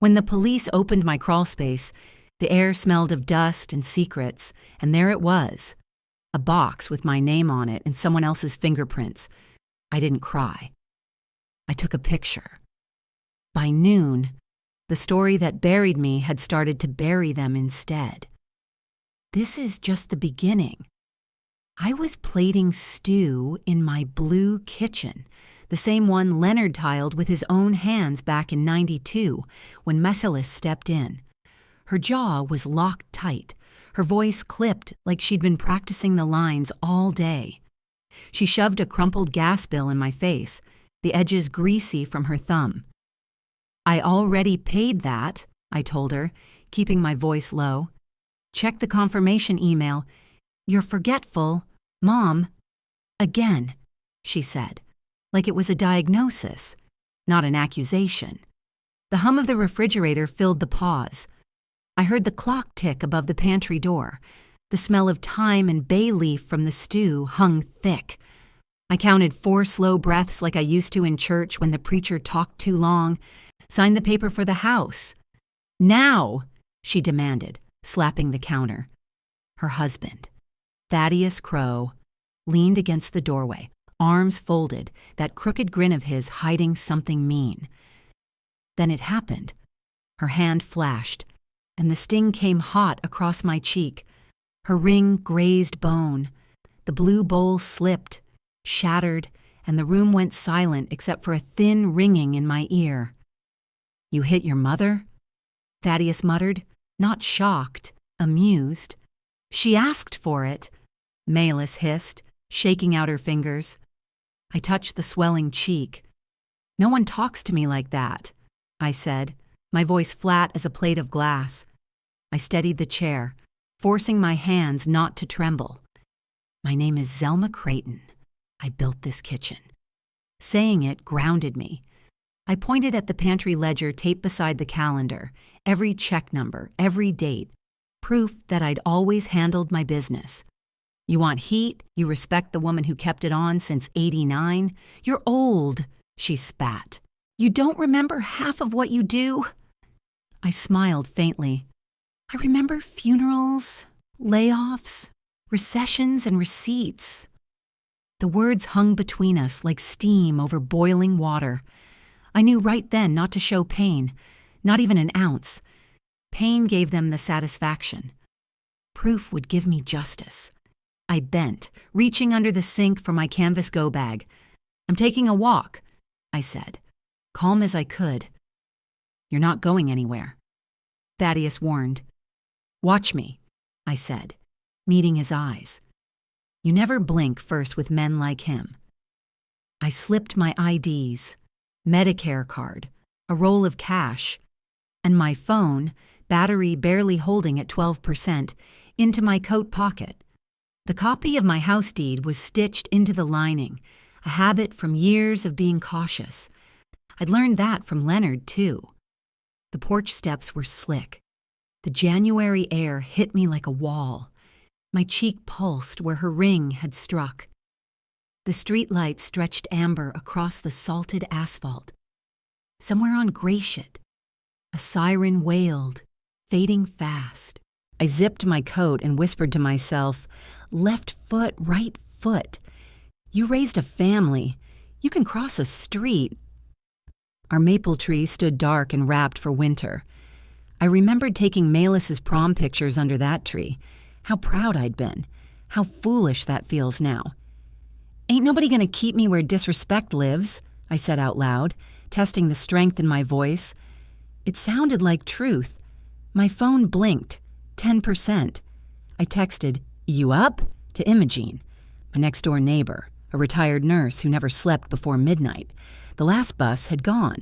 When the police opened my crawlspace, the air smelled of dust and secrets, and there it was, a box with my name on it and someone else's fingerprints. I didn't cry. I took a picture. By noon, the story that buried me had started to bury them instead. This is just the beginning. I was plating stew in my blue kitchen, the same one Leonard tiled with his own hands back in '92 when Messilis stepped in. Her jaw was locked tight, her voice clipped like she'd been practicing the lines all day. She shoved a crumpled gas bill in my face, the edges greasy from her thumb. "I already paid that," I told her, keeping my voice low. "Check the confirmation email. You're forgetful, Mom." "Again," she said, like it was a diagnosis, not an accusation. The hum of the refrigerator filled the pause. I heard the clock tick above the pantry door. The smell of thyme and bay leaf from the stew hung thick. I counted 4 slow breaths like I used to in church when the preacher talked too long. Signed the paper for the house. "Now," she demanded, slapping the counter. Her husband, Thaddeus Crow, leaned against the doorway, arms folded, that crooked grin of his hiding something mean. Then it happened. Her hand flashed, and the sting came hot across my cheek. Her ring grazed bone. The blue bowl slipped, shattered, and the room went silent except for a thin ringing in my ear. "You hit your mother?" Thaddeus muttered, not shocked, amused. "She asked for it," Malis hissed, shaking out her fingers. I touched the swelling cheek. "No one talks to me like that," I said, my voice flat as a plate of glass. I steadied the chair, forcing my hands not to tremble. "My name is Zelma Creighton. I built this kitchen." Saying it grounded me. I pointed at the pantry ledger taped beside the calendar, every check number, every date, proof that I'd always handled my business. "You want heat? You respect the woman who kept it on since '89? You're old," she spat. "You don't remember half of what you do?" I smiled faintly. "I remember funerals, layoffs, recessions, and receipts." The words hung between us like steam over boiling water. I knew right then not to show pain, not even an ounce. Pain gave them the satisfaction. Proof would give me justice. I bent, reaching under the sink for my canvas go bag. "I'm taking a walk," I said, calm as I could. "You're not going anywhere," Thaddeus warned. "Watch me," I said, meeting his eyes. You never blink first with men like him. I slipped my IDs, Medicare card, a roll of cash, and my phone, battery barely holding at 12%, into my coat pocket. The copy of my house deed was stitched into the lining, a habit from years of being cautious. I'd learned that from Leonard, too. The porch steps were slick. The January air hit me like a wall. My cheek pulsed where her ring had struck. The streetlight stretched amber across the salted asphalt. Somewhere on Gratiot, a siren wailed, fading fast. I zipped my coat and whispered to myself, "Left foot, right foot. You raised a family. You can cross a street." Our maple tree stood dark and wrapped for winter. I remembered taking Malis's prom pictures under that tree. How proud I'd been. How foolish that feels now. "Ain't nobody gonna keep me where disrespect lives," I said out loud, testing the strength in my voice. It sounded like truth. My phone blinked. 10%. I texted, "You up?" to Imogene, my next-door neighbor, a retired nurse who never slept before midnight. The last bus had gone.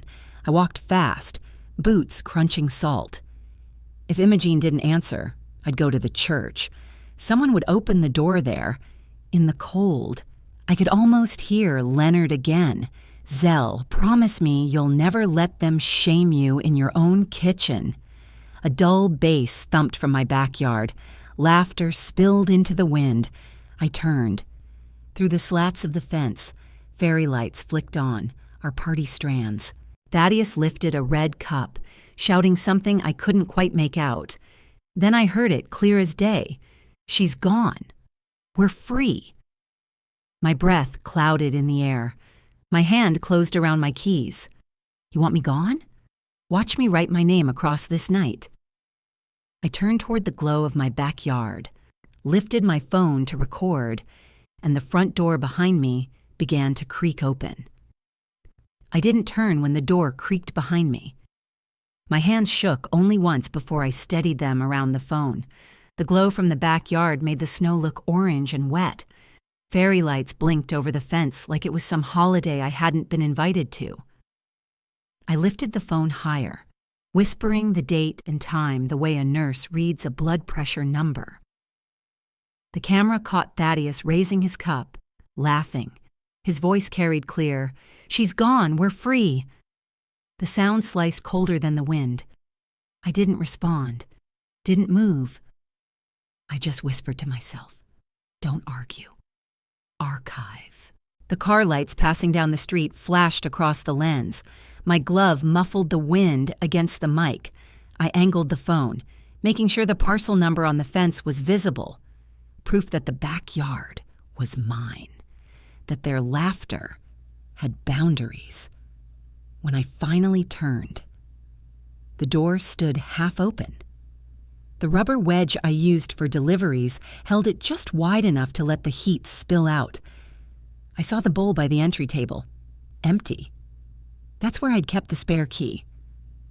I walked fast, boots crunching salt. If Imogene didn't answer, I'd go to the church. Someone would open the door there. In the cold, I could almost hear Leonard again. "Zell, promise me you'll never let them shame you in your own kitchen." A dull bass thumped from my backyard. Laughter spilled into the wind. I turned. Through the slats of the fence, fairy lights flicked on, our party strands. Thaddeus lifted a red cup, shouting something I couldn't quite make out. Then I heard it clear as day. She's gone. We're free. My breath clouded in the air. My hand closed around my keys. You want me gone? Watch me write my name across this night. I turned toward the glow of my backyard, lifted my phone to record, and the front door behind me began to creak open. I didn't turn when the door creaked behind me. My hands shook only once before I steadied them around the phone. The glow from the backyard made the snow look orange and wet. Fairy lights blinked over the fence like it was some holiday I hadn't been invited to. I lifted the phone higher, whispering the date and time the way a nurse reads a blood pressure number. The camera caught Thaddeus raising his cup, laughing. His voice carried clear, "She's gone, we're free." The sound sliced colder than the wind. I didn't respond, didn't move. I just whispered to myself, "Don't argue. Archive." The car lights passing down the street flashed across the lens. My glove muffled the wind against the mic. I angled the phone, making sure the parcel number on the fence was visible. Proof that the backyard was mine, that their laughter had boundaries. When I finally turned, the door stood half open. The rubber wedge I used for deliveries held it just wide enough to let the heat spill out. I saw the bowl by the entry table, empty. That's where I'd kept the spare key,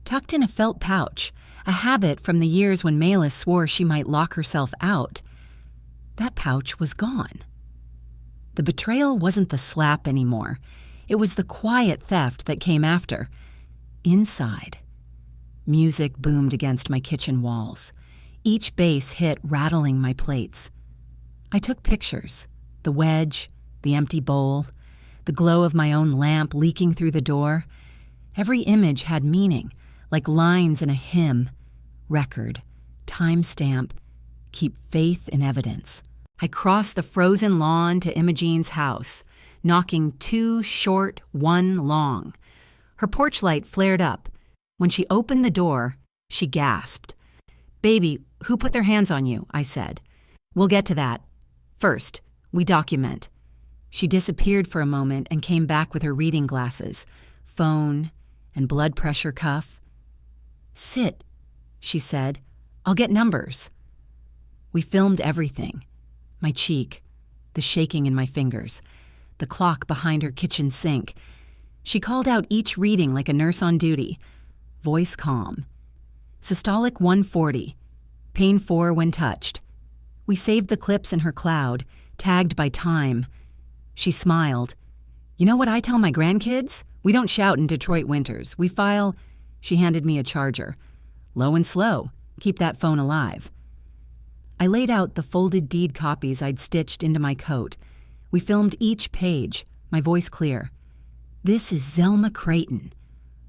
tucked in a felt pouch, a habit from the years when Malis swore she might lock herself out. That pouch was gone. The betrayal wasn't the slap anymore. It was the quiet theft that came after. Inside, music boomed against my kitchen walls. Each bass hit rattling my plates. I took pictures, the wedge, the empty bowl, the glow of my own lamp leaking through the door. Every image had meaning, like lines in a hymn. Record, timestamp, keep faith in evidence. I crossed the frozen lawn to Imogene's house, knocking 2 short, 1 long. Her porch light flared up. When she opened the door, she gasped. "Baby, who put their hands on you?" I said. "We'll get to that. First, we document." She disappeared for a moment and came back with her reading glasses, phone, and blood pressure cuff. "Sit," she said. "I'll get numbers." We filmed everything. My cheek, the shaking in my fingers, the clock behind her kitchen sink. She called out each reading like a nurse on duty. Voice calm. Systolic 140. Pain 4 when touched. We saved the clips in her cloud, tagged by time. She smiled. "You know what I tell my grandkids? We don't shout in Detroit winters. We file..." She handed me a charger. "Low and slow. Keep that phone alive." I laid out the folded deed copies I'd stitched into my coat. We filmed each page, my voice clear. "This is Zelma Creighton,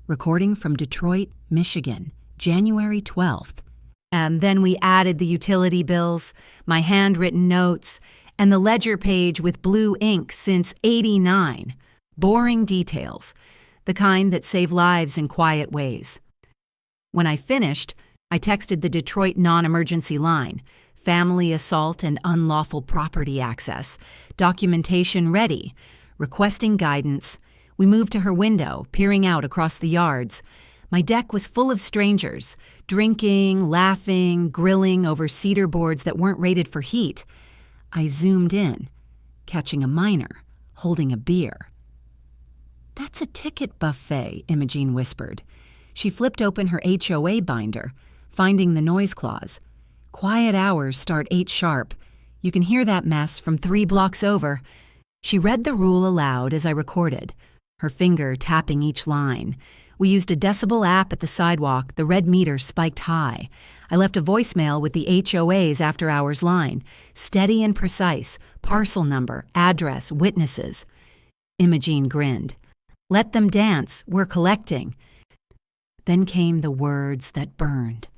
recording from Detroit, Michigan, January 12th. And then we added the utility bills, my handwritten notes, and the ledger page with blue ink since '89. Boring details, the kind that save lives in quiet ways. When I finished, I texted the Detroit non-emergency line, family assault and unlawful property access, documentation ready, requesting guidance. We moved to her window, peering out across the yards. My deck was full of strangers, drinking, laughing, grilling over cedar boards that weren't rated for heat. I zoomed in, catching a miner, holding a beer. "That's a ticket buffet," Imogene whispered. She flipped open her HOA binder, finding the noise clause. "Quiet hours start 8 sharp. You can hear that mess from 3 blocks over." She read the rule aloud as I recorded, her finger tapping each line. We used a decibel app at the sidewalk, the red meter spiked high. I left a voicemail with the HOA's after-hours line, steady and precise, parcel number, address, witnesses. Imogene grinned. "Let them dance, we're collecting." Then came the words that burned.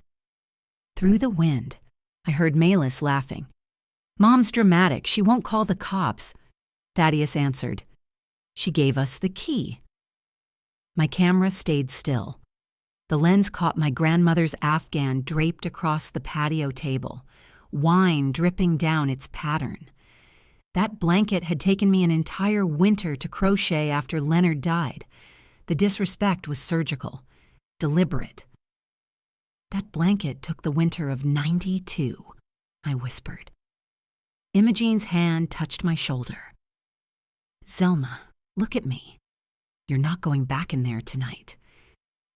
Through the wind, I heard Malis laughing. "Mom's dramatic, she won't call the cops." Thaddeus answered. "She gave us the key." My camera stayed still. The lens caught my grandmother's Afghan draped across the patio table, wine dripping down its pattern. That blanket had taken me an entire winter to crochet after Leonard died. The disrespect was surgical, deliberate. That blanket took the winter of '92, I whispered. Imogene's hand touched my shoulder. Zelma, look at me. You're not going back in there tonight.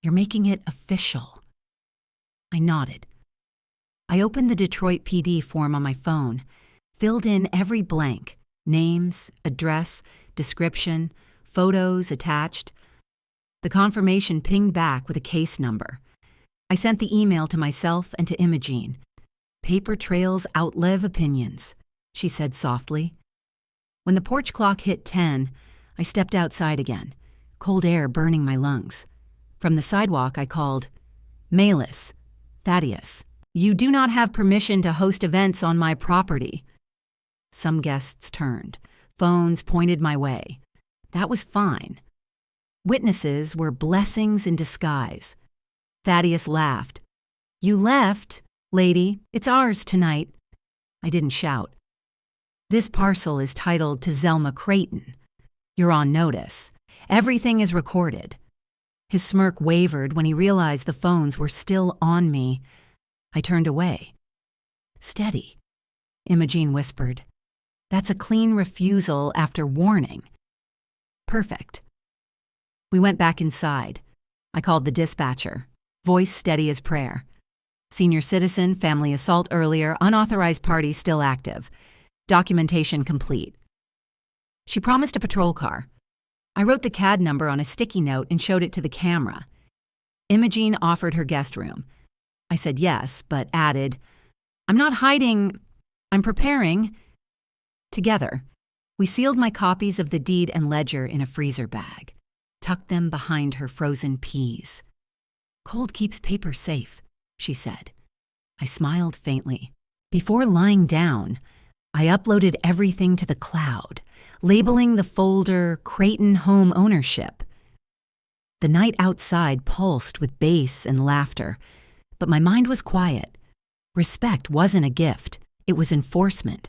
You're making it official. I nodded. I opened the Detroit PD form on my phone, filled in every blank, names, address, description, photos attached. The confirmation pinged back with a case number. I sent the email to myself and to Imogene. Paper trails outlive opinions, she said softly. When the porch clock hit 10, I stepped outside again, cold air burning my lungs. From the sidewalk, I called, Melis, Thaddeus, you do not have permission to host events on my property. Some guests turned. Phones pointed my way. That was fine. Witnesses were blessings in disguise. Thaddeus laughed. You left, lady. It's ours tonight. I didn't shout. This parcel is titled to Zelma Creighton. You're on notice. Everything is recorded. His smirk wavered when he realized the phones were still on me. I turned away. Steady, Imogene whispered. That's a clean refusal after warning. Perfect. We went back inside. I called the dispatcher, voice steady as prayer. Senior citizen, family assault earlier, unauthorized party still active. Documentation complete. She promised a patrol car. I wrote the CAD number on a sticky note and showed it to the camera. Imogene offered her guest room. I said yes, but added, I'm not hiding, I'm preparing. Together, we sealed my copies of the deed and ledger in a freezer bag, tucked them behind her frozen peas. Cold keeps paper safe, she said. I smiled faintly. Before lying down, I uploaded everything to the cloud, labeling the folder Creighton Home Ownership. The night outside pulsed with bass and laughter, but my mind was quiet. Respect wasn't a gift, it was enforcement.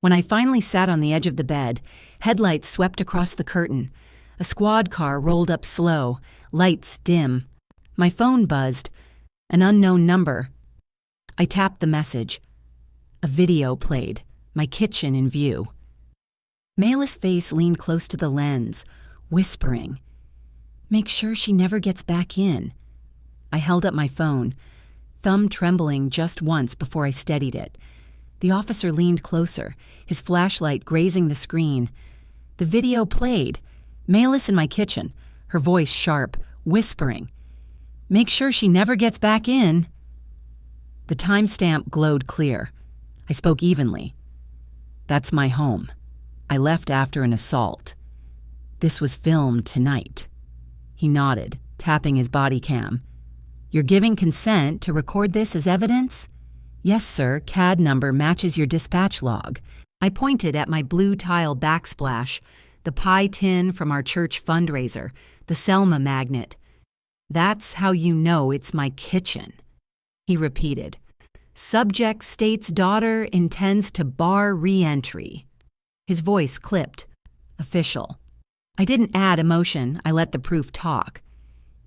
When I finally sat on the edge of the bed, headlights swept across the curtain. A squad car rolled up slow, lights dim. My phone buzzed. An unknown number. I tapped the message. A video played, my kitchen in view. Melis' face leaned close to the lens, whispering, Make sure she never gets back in. I held up my phone, thumb trembling just once before I steadied it. The officer leaned closer, his flashlight grazing the screen. The video played. Melis in my kitchen, her voice sharp, whispering, Make sure she never gets back in. The timestamp glowed clear. I spoke evenly. That's my home. I left after an assault. This was filmed tonight. He nodded, tapping his body cam. You're giving consent to record this as evidence? Yes, sir. CAD number matches your dispatch log. I pointed at my blue tile backsplash, the pie tin from our church fundraiser, the Selma magnet. That's how you know it's my kitchen. He repeated. Subject state's daughter intends to bar re-entry. His voice clipped. Official. I didn't add emotion, I let the proof talk.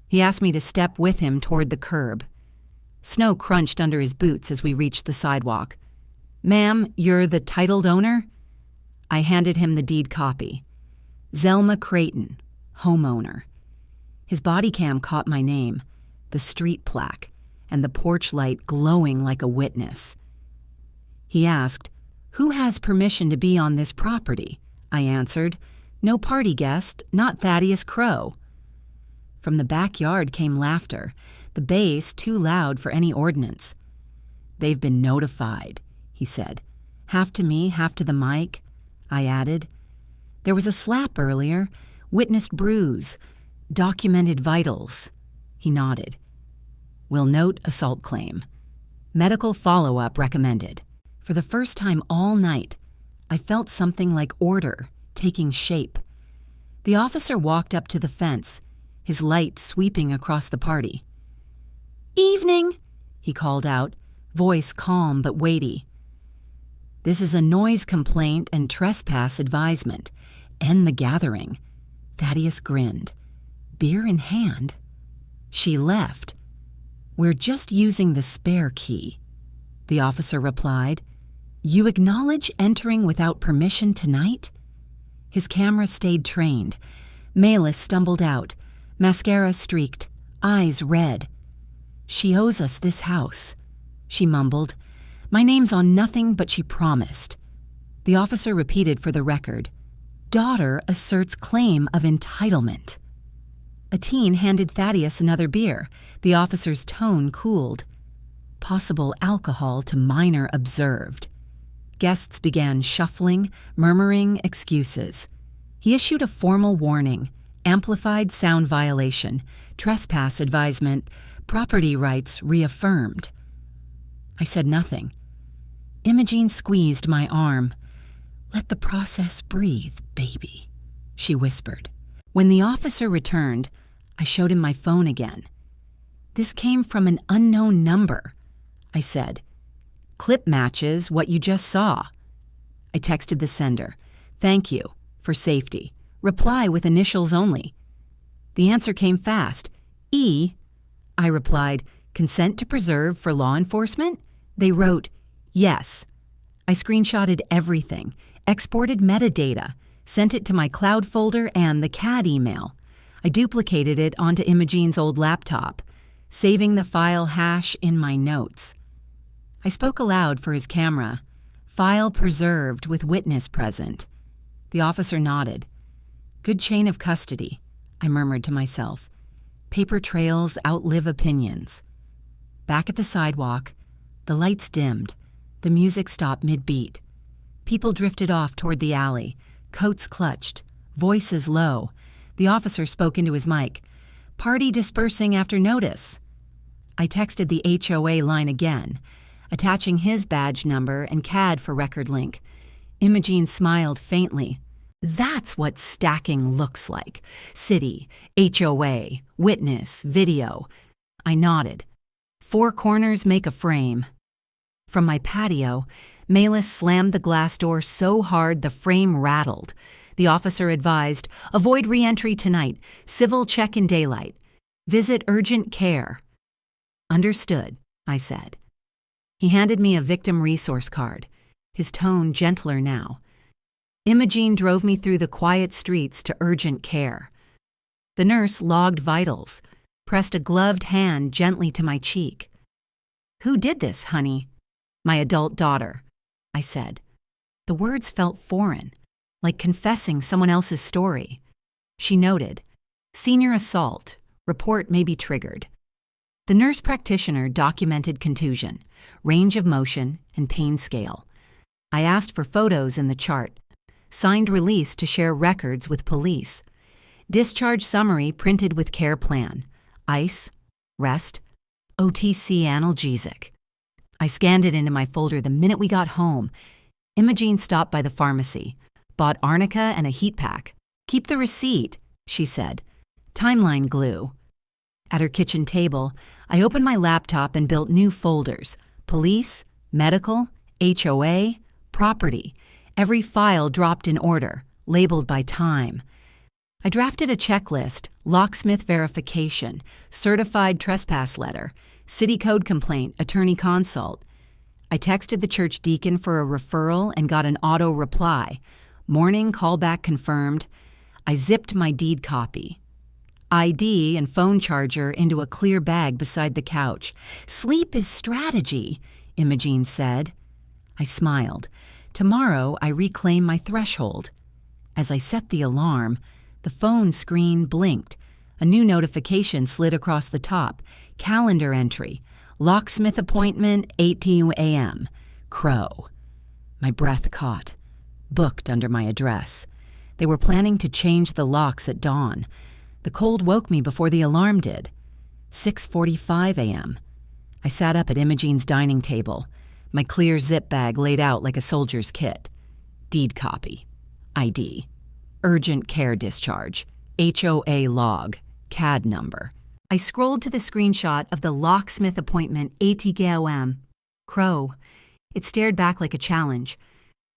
He asked me to step with him toward the curb. Snow crunched under his boots as we reached the sidewalk. Ma'am, you're the titled owner? I handed him the deed copy. Zelma Creighton, homeowner. His body cam caught my name, the street plaque, and the porch light glowing like a witness. He asked, Who has permission to be on this property? I answered, No party guest, not Thaddeus Crow. From the backyard came laughter, the bass too loud for any ordinance. They've been notified, he said. Half to me, half to the mic, I added. There was a slap earlier, witnessed bruise, documented vitals. He nodded. We'll note assault claim. Medical follow-up recommended. For the first time all night, I felt something like order taking shape. The officer walked up to the fence, his light sweeping across the party. "Evening," he called out, voice calm but weighty. "This is a noise complaint and trespass advisement. End the gathering." Thaddeus grinned. "Beer in hand?" "She left." "We're just using the spare key," the officer replied. "You acknowledge entering without permission tonight?" His camera stayed trained. Melis stumbled out, mascara streaked, eyes red. "She owes us this house," she mumbled. "My name's on nothing but she promised." The officer repeated for the record. "Daughter asserts claim of entitlement." A teen handed Thaddeus another beer. The officer's tone cooled. "Possible alcohol to minor observed." Guests began shuffling, murmuring excuses. He issued a formal warning: amplified sound violation, trespass advisement, property rights reaffirmed. I said nothing. Imogene squeezed my arm. "Let the process breathe, baby," she whispered. When the officer returned, I showed him my phone again. "This came from an unknown number," I said. "Clip matches what you just saw." I texted the sender. "Thank you, for safety. Reply with initials only." The answer came fast. "E." I replied, "Consent to preserve for law enforcement?" They wrote, "Yes." I screenshotted everything, exported metadata, sent it to my cloud folder and the CAD email. I duplicated it onto Imogene's old laptop, saving the file hash in my notes. I spoke aloud for his camera. "File preserved with witness present." The officer nodded. "Good chain of custody," I murmured to myself. Paper trails outlive opinions. Back at the sidewalk, the lights dimmed. The music stopped mid-beat. People drifted off toward the alley, coats clutched, voices low. The officer spoke into his mic. "Party dispersing after notice." I texted the HOA line again, attaching his badge number and CAD for record link. Imogene smiled faintly. "That's what stacking looks like. City, HOA, witness, video." I nodded. 4 corners make a frame. From my patio, Melis slammed the glass door so hard the frame rattled. The officer advised, "Avoid re-entry tonight. Civil check in daylight. Visit urgent care." "Understood," I said. He handed me a victim resource card, his tone gentler now. Imogene drove me through the quiet streets to urgent care. The nurse logged vitals, pressed a gloved hand gently to my cheek. "Who did this, honey?" "My adult daughter," I said. The words felt foreign, like confessing someone else's story. She noted, "Senior assault. Report may be triggered." The nurse practitioner documented contusion, range of motion, and pain scale. I asked for photos in the chart. Signed release to share records with police. Discharge summary printed with care plan. Ice, rest, OTC analgesic. I scanned it into my folder the minute we got home. Imogene stopped by the pharmacy, bought arnica and a heat pack. "Keep the receipt," she said. "Timeline glue." At her kitchen table, I opened my laptop and built new folders: police, medical, HOA, property. Every file dropped in order, labeled by time. I drafted a checklist: locksmith verification, certified trespass letter, city code complaint, attorney consult. I texted the church deacon for a referral and got an auto reply. Morning callback confirmed. I zipped my deed copy. ID and phone charger into a clear bag beside the couch. "Sleep is strategy," Imogene said. I smiled. Tomorrow I reclaim my threshold. As I set the alarm, the phone screen blinked. A new notification slid across the top. Calendar entry. Locksmith appointment, 8 a.m. Crow. My breath caught. Booked under my address. They were planning to change the locks at dawn. The cold woke me before the alarm did. 6:45 a.m. I sat up at Imogene's dining table, my clear zip bag laid out like a soldier's kit. Deed copy. ID. Urgent care discharge. HOA log. CAD number. I scrolled to the screenshot of the locksmith appointment ATGOM. Crow. It stared back like a challenge.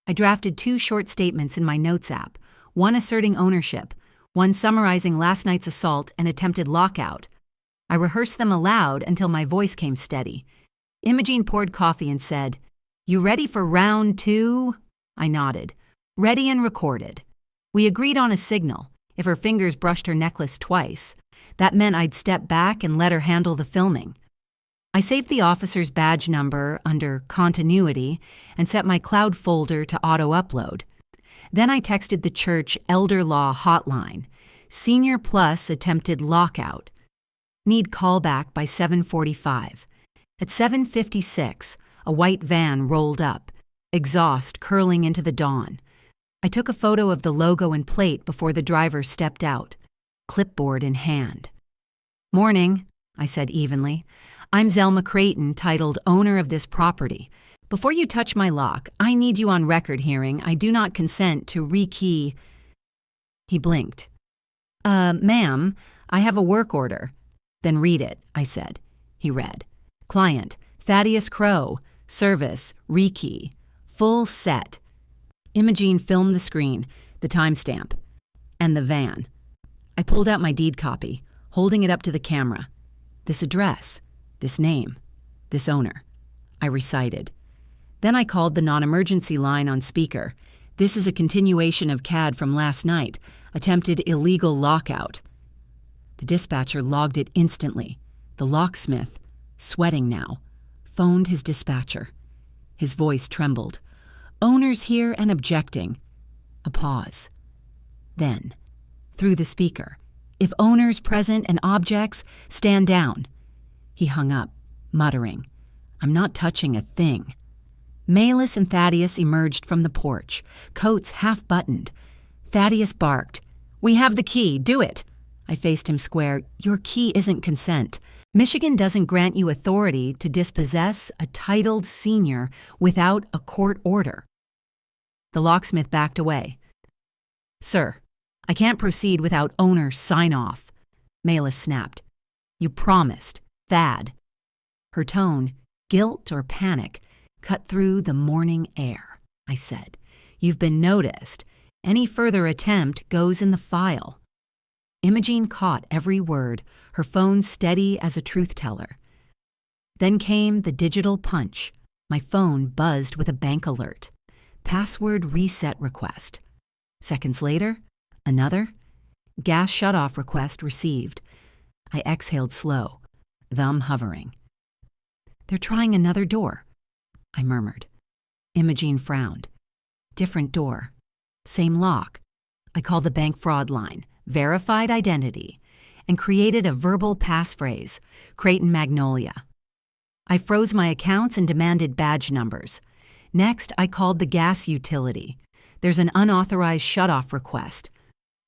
I drafted 2 short statements in my notes app, one asserting ownership, one summarizing last night's assault and attempted lockout. I rehearsed them aloud until my voice came steady. Imogene poured coffee and said, "You ready for round 2? I nodded. Ready and recorded. We agreed on a signal. If her fingers brushed her necklace twice, that meant I'd step back and let her handle the filming. I saved the officer's badge number under Continuity and set my cloud folder to auto-upload. Then I texted the church Elder Law hotline. Senior Plus attempted lockout. Need callback by 7:45. At 7:56, a white van rolled up, exhaust curling into the dawn. I took a photo of the logo and plate before the driver stepped out, clipboard in hand. "Morning," I said evenly. "I'm Zelma Creighton, titled owner of this property. Before you touch my lock, I need you on record hearing I do not consent to rekey." He blinked. Ma'am, I have a work order." "Then read it," I said. He read. "Client, Thaddeus Crow, service, rekey, full set." Imogene filmed the screen, the timestamp, and the van. I pulled out my deed copy, holding it up to the camera. "This address, this name, this owner," I recited. Then I called the non-emergency line on speaker. "This is a continuation of CAD from last night, attempted illegal lockout." The dispatcher logged it instantly. The locksmith, sweating now, phoned his dispatcher. His voice trembled. "Owner's here and objecting." A pause. Then, through the speaker, "If owner's present and objects, stand down." He hung up, muttering, "I'm not touching a thing." Malis and Thaddeus emerged from the porch, coats half-buttoned. Thaddeus barked, "We have the key, do it." I faced him square. "Your key isn't consent. Michigan doesn't grant you authority to dispossess a titled senior without a court order." The locksmith backed away. "Sir, I can't proceed without owner's sign-off." Malis snapped. "You promised, Thad." Her tone, guilt or panic, cut through the morning air. I said, "You've been noticed. Any further attempt goes in the file." Imogene caught every word, her phone steady as a truth-teller. Then came the digital punch. My phone buzzed with a bank alert. Password reset request. Seconds later, another. Gas shutoff request received. I exhaled slow, thumb hovering. "They're trying another door," I murmured. Imogene frowned. "Different door. Same lock." I called the bank fraud line, verified identity, and created a verbal passphrase, Creighton Magnolia. I froze my accounts and demanded badge numbers. Next, I called the gas utility. "There's an unauthorized shutoff request."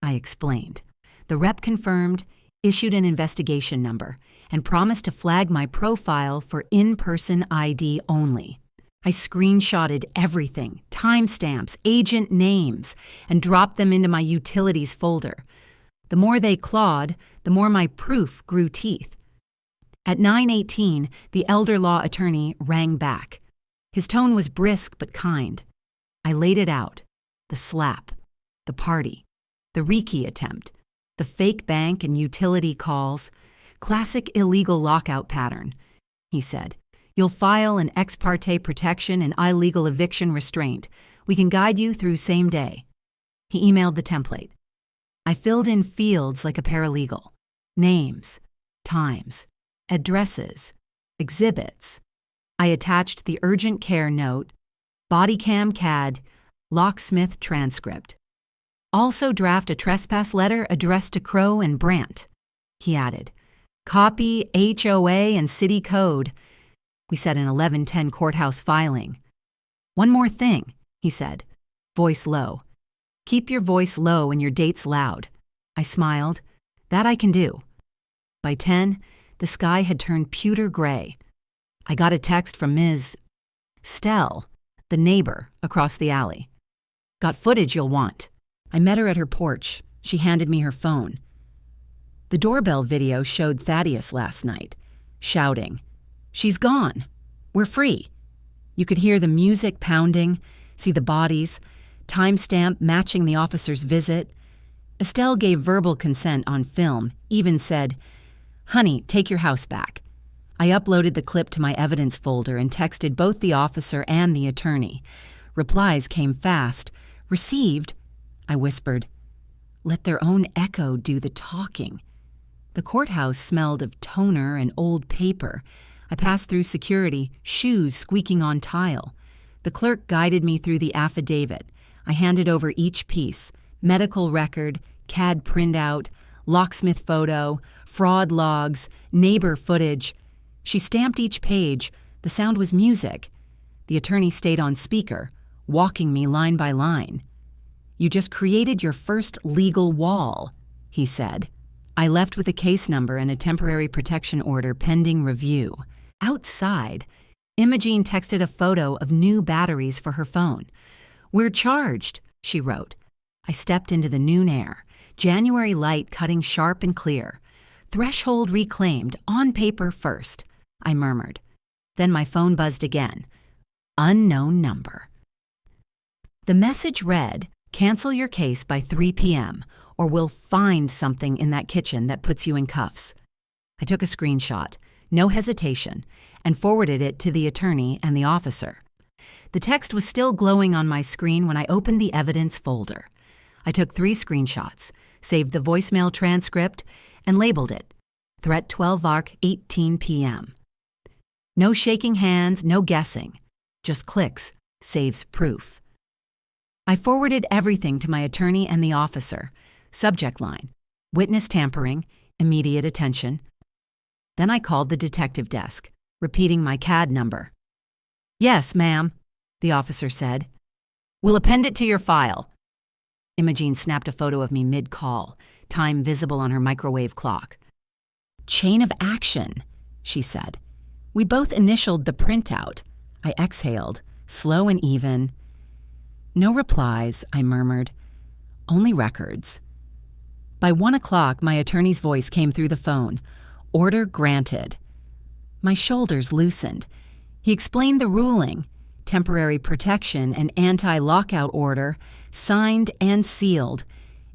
I explained. The rep confirmed, issued an investigation number, and promised to flag my profile for in-person ID only. I screenshotted everything, timestamps, agent names, and dropped them into my utilities folder. The more they clawed, the more my proof grew teeth. At 9:18, the elder law attorney rang back. His tone was brisk but kind. I laid it out. The slap, the party, the rekey attempt, the fake bank and utility calls. Classic illegal lockout pattern. He said, "You'll file an ex parte protection and illegal eviction restraint. We can guide you through same day." He emailed the template. I filled in fields like a paralegal. Names, times, addresses, exhibits. I attached the urgent care note, body cam CAD, locksmith transcript. "Also draft a trespass letter addressed to Crow and Brandt," he added. "Copy HOA and city code." We set an 1110 courthouse filing. "One more thing," he said, voice low. "Keep your voice low and your dates loud." I smiled. "That I can do." By 10, the sky had turned pewter gray. I got a text from Ms. Stell, the neighbor across the alley. "Got footage you'll want." I met her at her porch. She handed me her phone. The doorbell video showed Thaddeus last night, shouting, "She's gone. We're free." You could hear the music pounding, see the bodies, timestamp matching the officer's visit. Estelle gave verbal consent on film, even said, "Honey, take your house back." I uploaded the clip to my evidence folder and texted both the officer and the attorney. Replies came fast. "Received," I whispered. Let their own echo do the talking. The courthouse smelled of toner and old paper. I passed through security, shoes squeaking on tile. The clerk guided me through the affidavit. I handed over each piece: medical record, CAD printout, locksmith photo, fraud logs, neighbor footage. She stamped each page. The sound was music. The attorney stayed on speaker, walking me line by line. "You just created your first legal wall," he said. I left with a case number and a temporary protection order pending review. Outside, Imogene texted a photo of new batteries for her phone. "We're charged," she wrote. I stepped into the noon air, January light cutting sharp and clear. "Threshold reclaimed, on paper first," I murmured. Then my phone buzzed again. Unknown number. The message read, "Cancel your case by 3 p.m., or we'll find something in that kitchen that puts you in cuffs." I took a screenshot, no hesitation, and forwarded it to the attorney and the officer. The text was still glowing on my screen when I opened the evidence folder. I took 3 screenshots, saved the voicemail transcript, and labeled it, "Threat 12 ARC 18 p.m. No shaking hands, no guessing. Just clicks, saves proof. I forwarded everything to my attorney and the officer. Subject line, "Witness tampering, immediate attention." Then I called the detective desk, repeating my CAD number. "Yes, ma'am," the officer said. "We'll append it to your file." Imogene snapped a photo of me mid-call, time visible on her microwave clock. "Chain of action," she said. We both initialed the printout. I exhaled, slow and even. "No replies," I murmured. "Only records." By 1 o'clock, my attorney's voice came through the phone. "Order granted." My shoulders loosened. He explained the ruling: temporary protection and anti-lockout order, signed and sealed.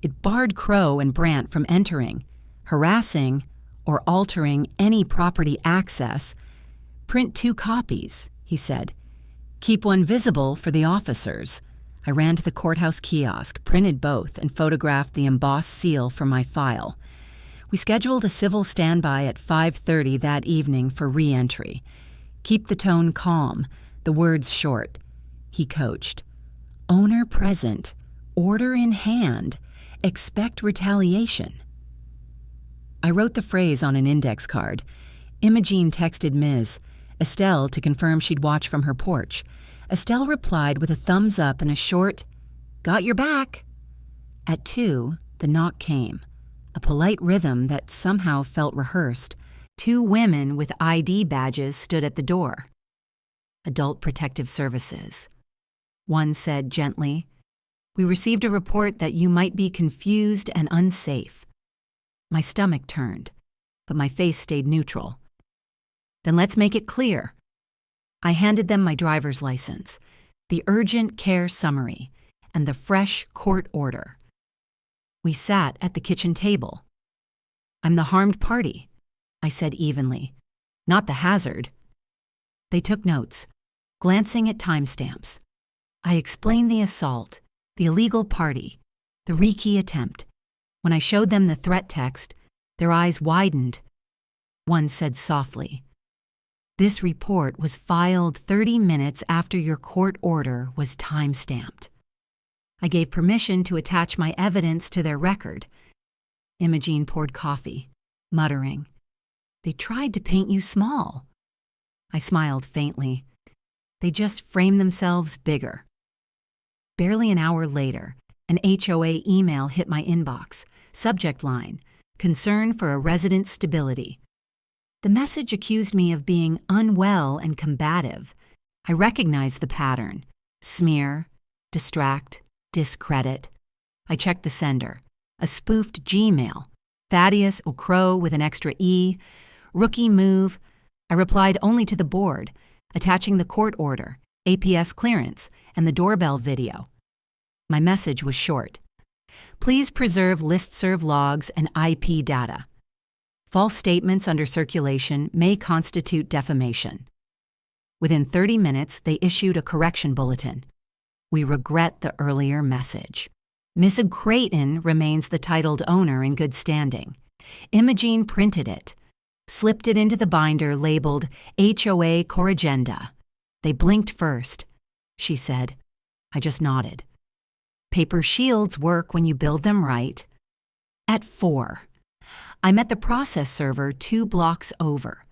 It barred Crow and Brandt from entering, harassing, or altering any property access. "Print 2 copies," he said. "Keep one visible for the officers." I ran to the courthouse kiosk, printed both, and photographed the embossed seal for my file. We scheduled a civil standby at 5:30 that evening for re-entry. "Keep the tone calm, the words short," he coached. "Owner present, order in hand, expect retaliation." I wrote the phrase on an index card. Imogene texted Ms. Estelle to confirm she'd watch from her porch. Estelle replied with a thumbs up and a short, "Got your back." At 2, the knock came, a polite rhythm that somehow felt rehearsed. 2 women with ID badges stood at the door. Adult Protective Services. One said gently, "We received a report that you might be confused and unsafe." My stomach turned, but my face stayed neutral. "Then let's make it clear." I handed them my driver's license, the urgent care summary, and the fresh court order. We sat at the kitchen table. "I'm the harmed party," I said evenly, "not the hazard." They took notes, glancing at timestamps. I explained the assault, the illegal party, the rekey attempt. When I showed them the threat text, their eyes widened. One said softly, "This report was filed 30 minutes after your court order was time-stamped." I gave permission to attach my evidence to their record. Imogene poured coffee, muttering, "They tried to paint you small." I smiled faintly. They just framed themselves bigger. Barely an hour later, an HOA email hit my inbox. Subject line, "Concern for a resident's stability." The message accused me of being unwell and combative. I recognized the pattern: smear, distract, discredit. I checked the sender, a spoofed Gmail. Thaddeus O'Crow with an extra E. Rookie move. I replied only to the board, attaching the court order, APS clearance, and the doorbell video. My message was short. Please preserve listserv logs and IP data. False statements under circulation may constitute defamation. Within 30 minutes, they issued a correction bulletin. We regret the earlier message. Mrs. Creighton remains the titled owner in good standing. Imogene printed it, slipped it into the binder labeled HOA Corrigenda. They blinked first, she said. I just nodded. Paper shields work when you build them right. At 4, I met the process server 2 blocks over,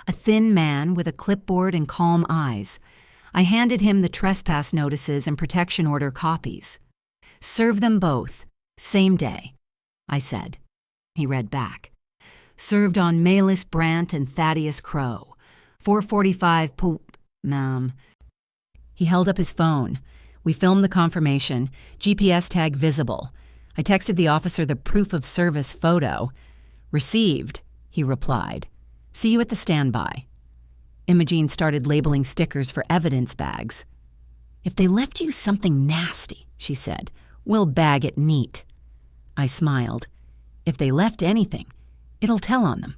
a thin man with a clipboard and calm eyes. I handed him the trespass notices and protection order copies. Serve them both, same day, I said. He read back. Served on Malis Brandt and Thaddeus Crow. 4:45 ma'am. He held up his phone. We filmed the confirmation, GPS tag visible. I texted the officer the proof of service photo. Received, he replied. See you at the standby. Imogene started labeling stickers for evidence bags. If they left you something nasty, she said, we'll bag it neat. I smiled. If they left anything, it'll tell on them.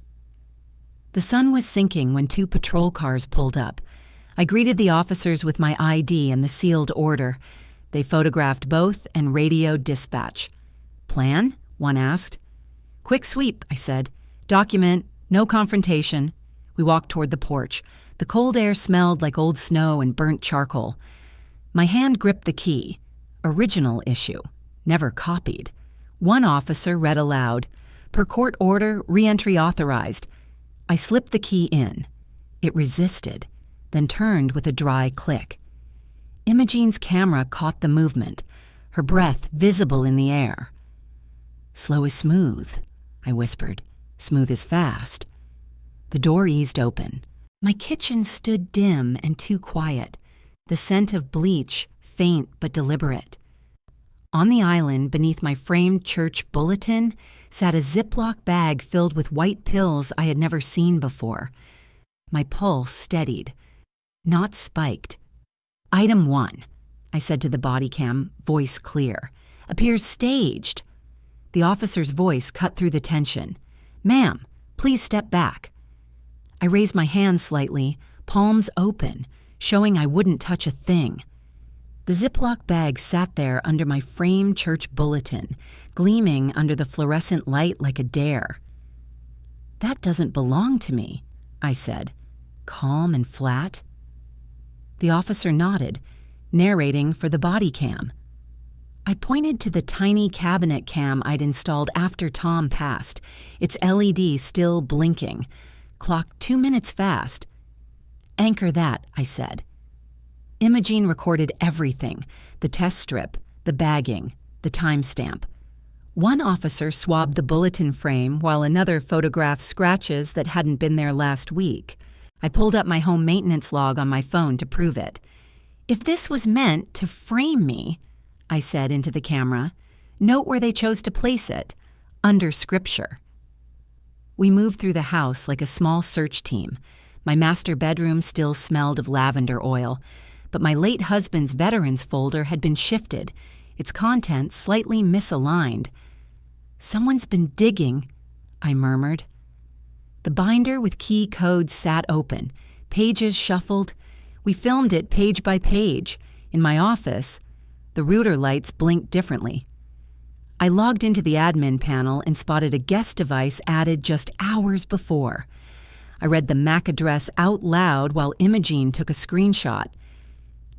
The sun was sinking when 2 patrol cars pulled up. I greeted the officers with my ID and the sealed order. They photographed both and radioed dispatch. Plan? One asked. Quick sweep, I said. Document, no confrontation. We walked toward the porch. The cold air smelled like old snow and burnt charcoal. My hand gripped the key. Original issue. Never copied. One officer read aloud, per court order, re-entry authorized. I slipped the key in. It resisted, then turned with a dry click. Imogene's camera caught the movement, her breath visible in the air. Slow is smooth, I whispered. Smooth is fast. The door eased open. My kitchen stood dim and too quiet, the scent of bleach, faint but deliberate. On the island, beneath my framed church bulletin, sat a Ziploc bag filled with white pills I had never seen before. My pulse steadied, not spiked. Item 1, I said to the body cam, voice clear, appears staged. The officer's voice cut through the tension. Ma'am, please step back. I raised my hand slightly, palms open, showing I wouldn't touch a thing. The Ziploc bag sat there under my framed church bulletin, gleaming under the fluorescent light like a dare. That doesn't belong to me, I said, calm and flat. The officer nodded, narrating for the body cam. I pointed to the tiny cabinet cam I'd installed after Tom passed, its LED still blinking, clocked 2 minutes fast. Anchor that, I said. Imogene recorded everything, the test strip, the bagging, the timestamp. One officer swabbed the bulletin frame while another photographed scratches that hadn't been there last week. I pulled up my home maintenance log on my phone to prove it. If this was meant to frame me, I said into the camera, note where they chose to place it, under scripture. We moved through the house like a small search team. My master bedroom still smelled of lavender oil, but my late husband's veterans folder had been shifted, its contents slightly misaligned. Someone's been digging, I murmured. The binder with key codes sat open, pages shuffled. We filmed it page by page. In my office, the router lights blinked differently. I logged into the admin panel and spotted a guest device added just hours before. I read the MAC address out loud while Imogene took a screenshot.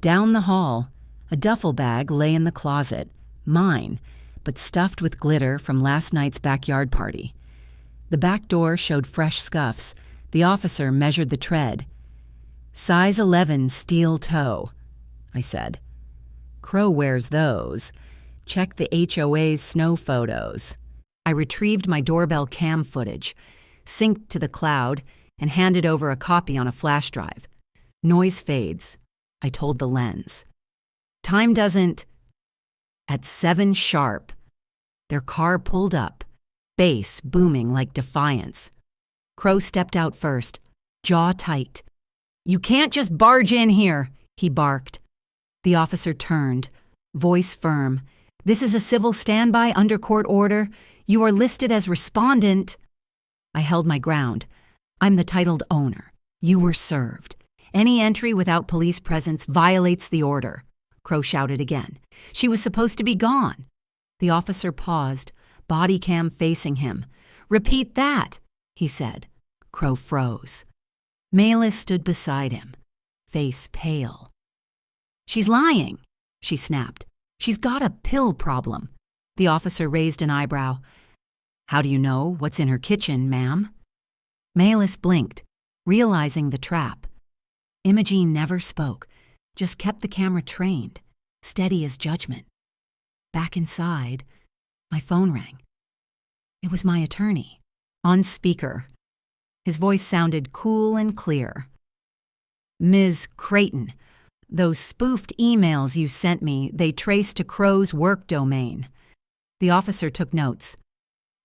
Down the hall, a duffel bag lay in the closet, mine, but stuffed with glitter from last night's backyard party. The back door showed fresh scuffs. The officer measured the tread. Size 11 steel toe, I said. Crow wears those. Check the HOA's snow photos. I retrieved my doorbell cam footage, synced to the cloud, and handed over a copy on a flash drive. Noise fades, I told the lens. Time doesn't. At 7 sharp, their car pulled up. bass booming like defiance. Crow stepped out first, jaw tight. "You can't just barge in here," he barked. The officer turned, voice firm. "This is a civil standby under court order. You are listed as respondent." I held my ground. "I'm the titled owner. You were served. Any entry without police presence violates the order." Crow shouted again. "She was supposed to be gone." The officer paused, body cam facing him. "Repeat that," he said. Crow froze. Maylis stood beside him, face pale. "She's lying," she snapped. "She's got a pill problem." The officer raised an eyebrow. "How do you know what's in her kitchen, ma'am?" Maylis blinked, realizing the trap. Imogene never spoke, just kept the camera trained, steady as judgment. Back inside, my phone rang. It was my attorney, on speaker. His voice sounded cool and clear. "Ms. Creighton, those spoofed emails you sent me, they trace to Crow's work domain." The officer took notes.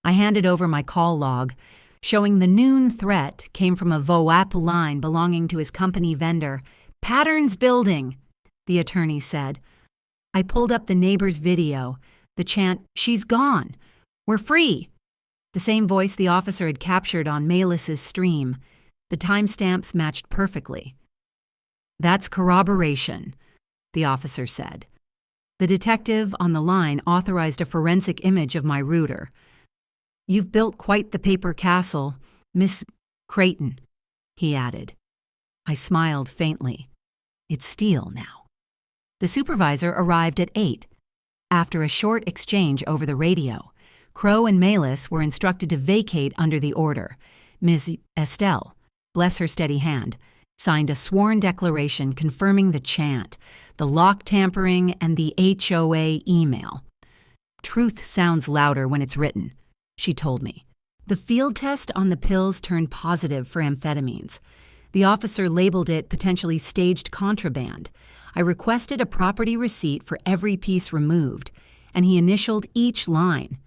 I handed over my call log, showing the noon threat came from a VoAP line belonging to his company vendor. "Patterns Building," the attorney said. I pulled up the neighbor's video, the chant, "She's gone. We're free." The same voice the officer had captured on Maylis's stream. The timestamps matched perfectly. "That's corroboration," the officer said. The detective on the line authorized a forensic image of my router. "You've built quite the paper castle, Miss Creighton," he added. I smiled faintly. "It's steel now." The supervisor arrived at 8. After a short exchange over the radio, Crow and Maylis were instructed to vacate under the order. Ms. Estelle, bless her steady hand, signed a sworn declaration confirming the chant, the lock tampering, and the HOA email. "Truth sounds louder when it's written," she told me. The field test on the pills turned positive for amphetamines. The officer labeled it potentially staged contraband. I requested a property receipt for every piece removed, and he initialed each line.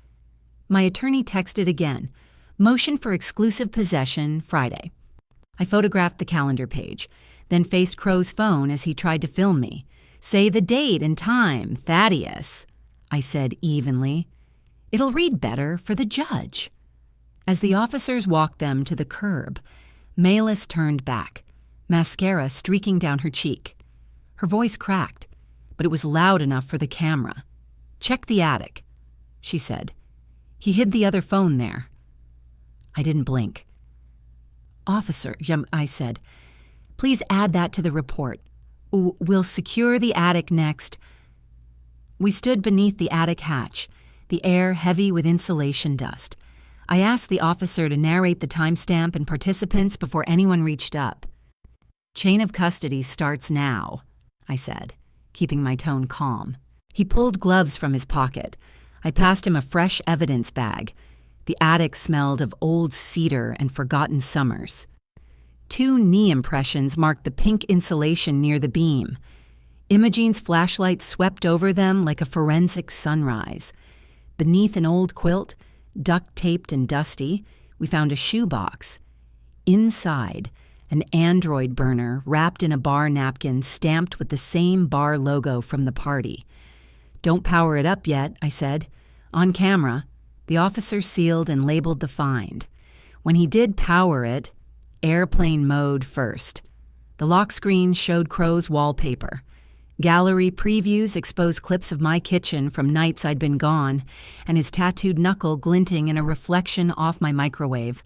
My attorney texted again, "Motion for exclusive possession, Friday." I photographed the calendar page, then faced Crow's phone as he tried to film me. "Say the date and time, Thaddeus," I said evenly. "It'll read better for the judge." As the officers walked them to the curb, Maylis turned back, mascara streaking down her cheek. Her voice cracked, but it was loud enough for the camera. "Check the attic," she said. "He hid the other phone there." I didn't blink. "Officer," I said, "please add that to the report. We'll secure the attic next." We stood beneath the attic hatch, the air heavy with insulation dust. I asked the officer to narrate the timestamp and participants before anyone reached up. "Chain of custody starts now," I said, keeping my tone calm. He pulled gloves from his pocket. I passed him a fresh evidence bag. The attic smelled of old cedar and forgotten summers. 2 knee impressions marked the pink insulation near the beam. Imogene's flashlight swept over them like a forensic sunrise. Beneath an old quilt, duct-taped and dusty, we found a shoebox. Inside, an Android burner wrapped in a bar napkin stamped with the same bar logo from the party. "Don't power it up yet," I said. On camera, the officer sealed and labeled the find. When he did power it, airplane mode first. The lock screen showed Crow's wallpaper. Gallery previews exposed clips of my kitchen from nights I'd been gone, and his tattooed knuckle glinting in a reflection off my microwave.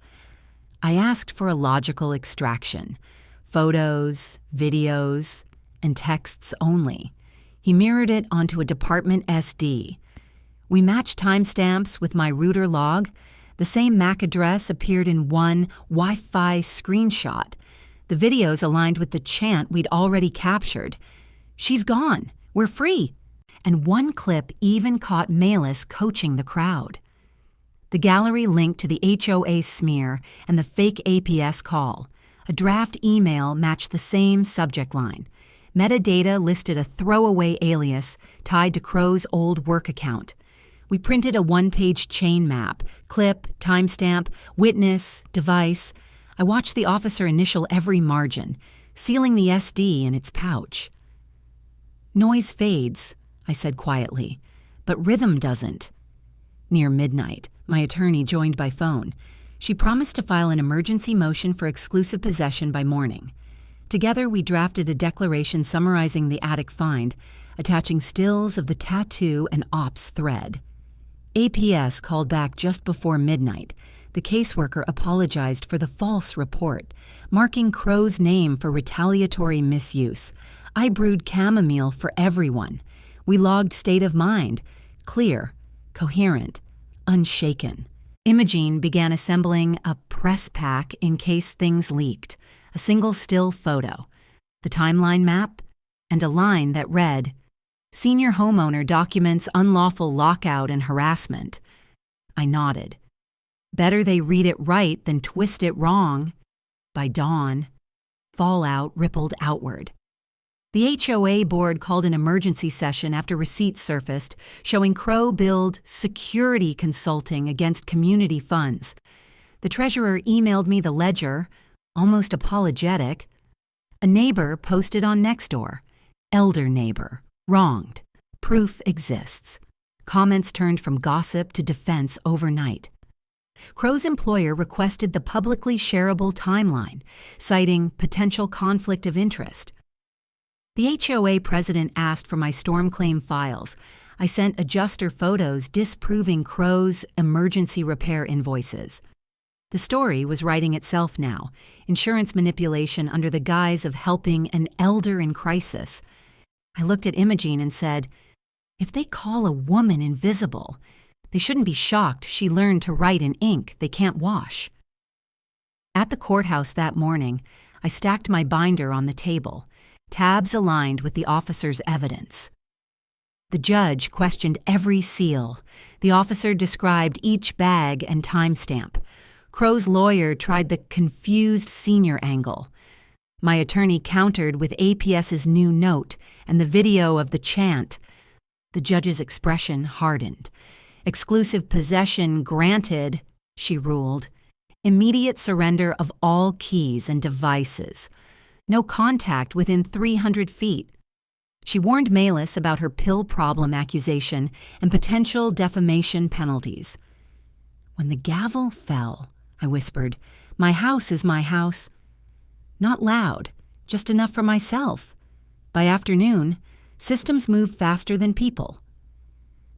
I asked for a logical extraction. Photos, videos, and texts only. He mirrored it onto a department SD. We matched timestamps with my router log. The same MAC address appeared in one Wi-Fi screenshot. The videos aligned with the chant we'd already captured. "She's gone. We're free." And one clip even caught Maylis coaching the crowd. The gallery linked to the HOA smear and the fake APS call. A draft email matched the same subject line. Metadata listed a throwaway alias tied to Crow's old work account. We printed a one-page chain map, clip, timestamp, witness, device. I watched the officer initial every margin, sealing the SD in its pouch. Noise fades, I said quietly, but rhythm doesn't. Near midnight, my attorney joined by phone. She promised to file an emergency motion for exclusive possession by morning. Together, we drafted a declaration summarizing the attic find, attaching stills of the tattoo and ops thread. APS called back just before midnight. The caseworker apologized for the false report, marking Crow's name for retaliatory misuse. I brewed chamomile for everyone. We logged state of mind, clear, coherent, unshaken. Imogene began assembling a press pack in case things leaked, a single still photo, the timeline map, and a line that read, "Senior homeowner documents unlawful lockout and harassment." I nodded. Better they read it right than twist it wrong. By dawn, fallout rippled outward. The HOA board called an emergency session after receipts surfaced showing Crow billed security consulting against community funds. The treasurer emailed me the ledger, almost apologetic. A neighbor posted on Nextdoor, "Elder neighbor, wronged. Proof exists." Comments turned from gossip to defense overnight. Crow's employer requested the publicly shareable timeline, citing potential conflict of interest. The HOA president asked for my storm claim files. I sent adjuster photos disproving Crow's emergency repair invoices. The story was writing itself now, insurance manipulation under the guise of helping an elder in crisis. I looked at Imogene and said, if they call a woman invisible, they shouldn't be shocked she learned to write in ink they can't wash. At the courthouse that morning, I stacked my binder on the table, tabs aligned with the officer's evidence. The judge questioned every seal. The officer described each bag and timestamp. Crow's lawyer tried the confused senior angle. My attorney countered with APS's new note and the video of the chant. The judge's expression hardened. Exclusive possession granted, she ruled. Immediate surrender of all keys and devices. No contact within 300 feet. She warned Malis about her pill problem accusation and potential defamation penalties. When the gavel fell, I whispered, "My house is my house." Not loud, just enough for myself. By afternoon, systems moved faster than people.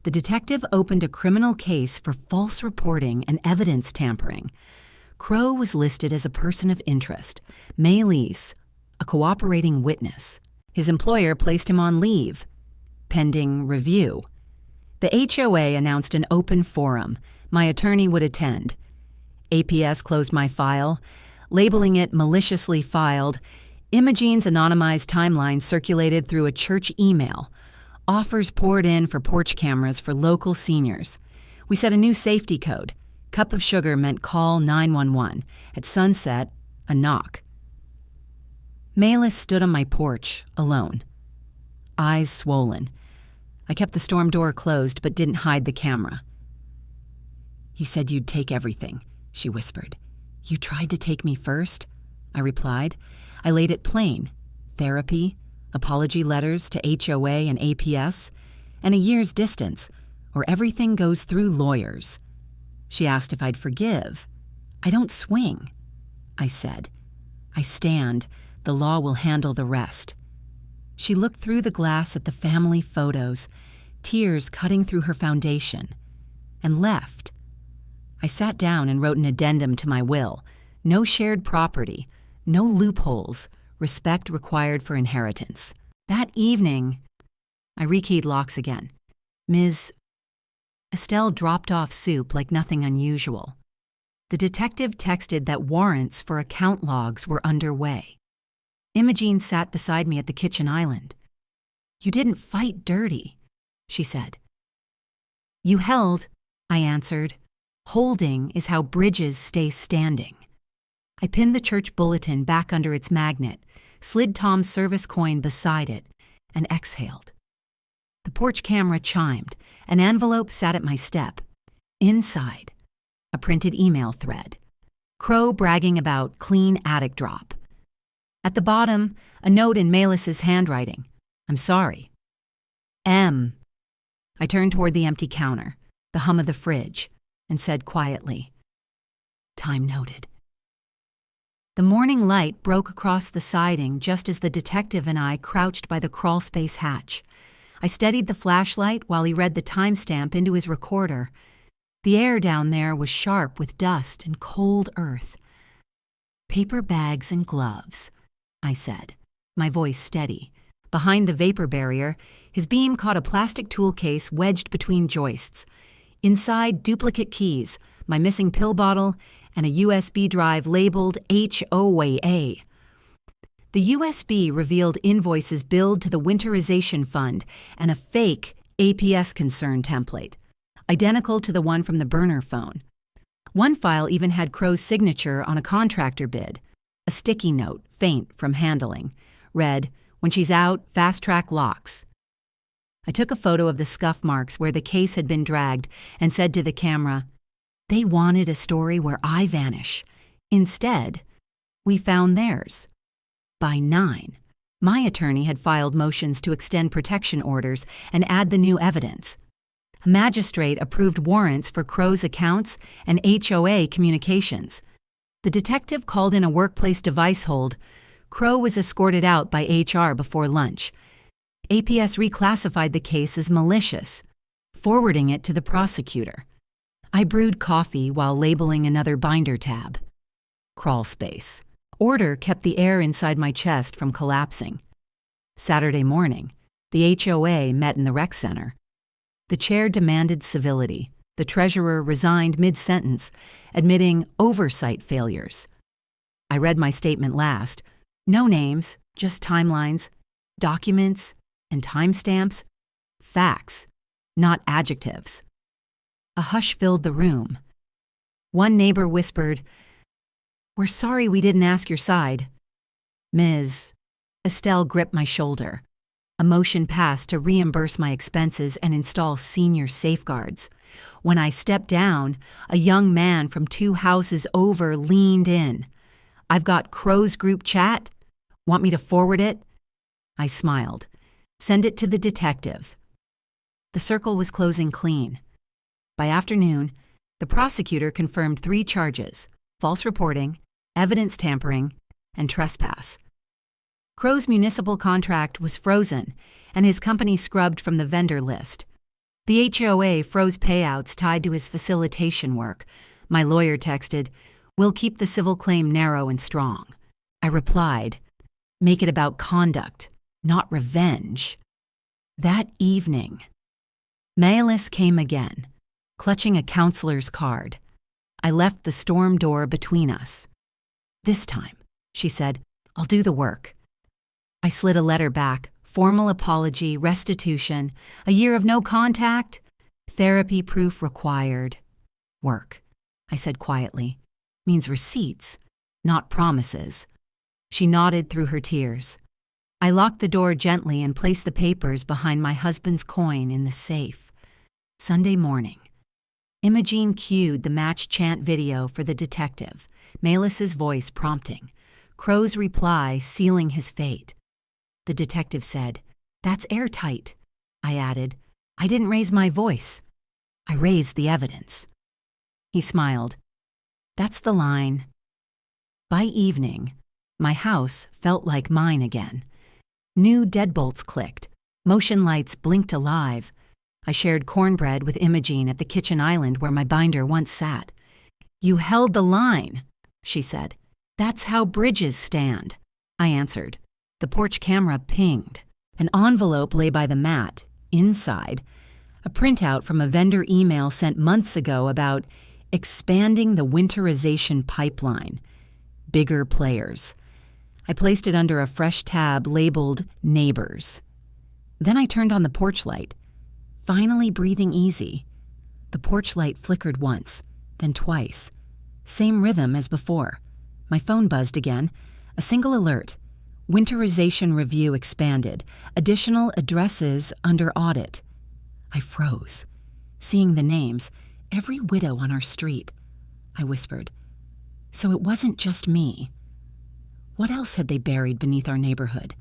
The detective opened a criminal case for false reporting and evidence tampering. Crow was listed as a person of interest, Malis, a cooperating witness. His employer placed him on leave, pending review. The HOA announced an open forum. My attorney would attend. APS closed my file, labeling it maliciously filed. Imogene's anonymized timeline circulated through a church email. Offers poured in for porch cameras for local seniors. We set a new safety code. Cup of sugar meant call 911. At sunset, a knock. Malis stood on my porch, alone. Eyes swollen. I kept the storm door closed but didn't hide the camera. "You said you'd take everything," she whispered. "You tried to take me first?" I replied. I laid it plain. Therapy, apology letters to HOA and APS, and a year's distance, or everything goes through lawyers. She asked if I'd forgive. "I don't swing," I said. "I stand. The law will handle the rest." She looked through the glass at the family photos, tears cutting through her foundation, and left. I sat down and wrote an addendum to my will. No shared property, no loopholes, respect required for inheritance. That evening, I rekeyed locks again. Ms. Estelle dropped off soup like nothing unusual. The detective texted that warrants for account logs were underway. Imogene sat beside me at the kitchen island. "You didn't fight dirty," she said. "You held," I answered. "Holding is how bridges stay standing." I pinned the church bulletin back under its magnet, slid Tom's service coin beside it, and exhaled. The porch camera chimed. An envelope sat at my step. Inside, a printed email thread. Crow bragging about clean attic drop. At the bottom, a note in Melis's handwriting. I'm sorry. M. I turned toward the empty counter, the hum of the fridge, and said quietly, time noted. The morning light broke across the siding just as the detective and I crouched by the crawlspace hatch. I steadied the flashlight while he read the timestamp into his recorder. The air down there was sharp with dust and cold earth. Paper bags and gloves, I said, my voice steady. Behind the vapor barrier, his beam caught a plastic tool case wedged between joists. Inside, duplicate keys, my missing pill bottle, and a USB drive labeled HOAA. The USB revealed invoices billed to the Winterization Fund and a fake APS concern template, identical to the one from the burner phone. One file even had Crow's signature on a contractor bid. A sticky note, faint from handling, read, "When she's out, fast-track locks." I took a photo of the scuff marks where the case had been dragged and said to the camera, they wanted a story where I vanish. Instead, we found theirs. By 9, my attorney had filed motions to extend protection orders and add the new evidence. A magistrate approved warrants for Crow's accounts and HOA communications. The detective called in a workplace device hold. Crow was escorted out by HR before lunch. APS reclassified the case as malicious, forwarding it to the prosecutor. I brewed coffee while labeling another binder tab. Crawl space. Order kept the air inside my chest from collapsing. Saturday morning, the HOA met in the rec center. The chair demanded civility. The treasurer resigned mid-sentence, admitting oversight failures. I read my statement last. No names, just timelines, documents, and timestamps. Facts, not adjectives. A hush filled the room. One neighbor whispered, "We're sorry we didn't ask your side." Ms. Estelle gripped my shoulder. A motion passed to reimburse my expenses and install senior safeguards. When I stepped down, a young man from 2 houses over leaned in. "I've got Crow's group chat. Want me to forward it?" I smiled. "Send it to the detective." The circle was closing clean. By afternoon, the prosecutor confirmed 3 charges: false reporting, evidence tampering, and trespass. Crow's municipal contract was frozen, and his company scrubbed from the vendor list. The HOA froze payouts tied to his facilitation work. My lawyer texted, "We'll keep the civil claim narrow and strong." I replied, "Make it about conduct, not revenge." That evening, Melis came again, clutching a counselor's card. I left the storm door between us. "This time," she said, "I'll do the work." I slid a letter back, formal apology, restitution, a year of no contact, therapy proof required. "Work," I said quietly, "means receipts, not promises." She nodded through her tears. I locked the door gently and placed the papers behind my husband's coin in the safe. Sunday morning. Imogene cued the match chant video for the detective, Melis's voice prompting, Crow's reply sealing his fate. The detective said, "That's airtight." I added, "I didn't raise my voice. I raised the evidence." He smiled. "That's the line." By evening, my house felt like mine again. New deadbolts clicked. Motion lights blinked alive. I shared cornbread with Imogene at the kitchen island where my binder once sat. "You held the line," she said. "That's how bridges stand," I answered. The porch camera pinged. An envelope lay by the mat. Inside, a printout from a vendor email sent months ago about expanding the winterization pipeline. Bigger players. I placed it under a fresh tab labeled Neighbors. Then I turned on the porch light, finally breathing easy. The porch light flickered once, then twice. Same rhythm as before. My phone buzzed again. A single alert. Winterization review expanded. Additional addresses under audit. I froze. Seeing the names, every widow on our street. I whispered, "So it wasn't just me." What else had they buried beneath our neighborhood?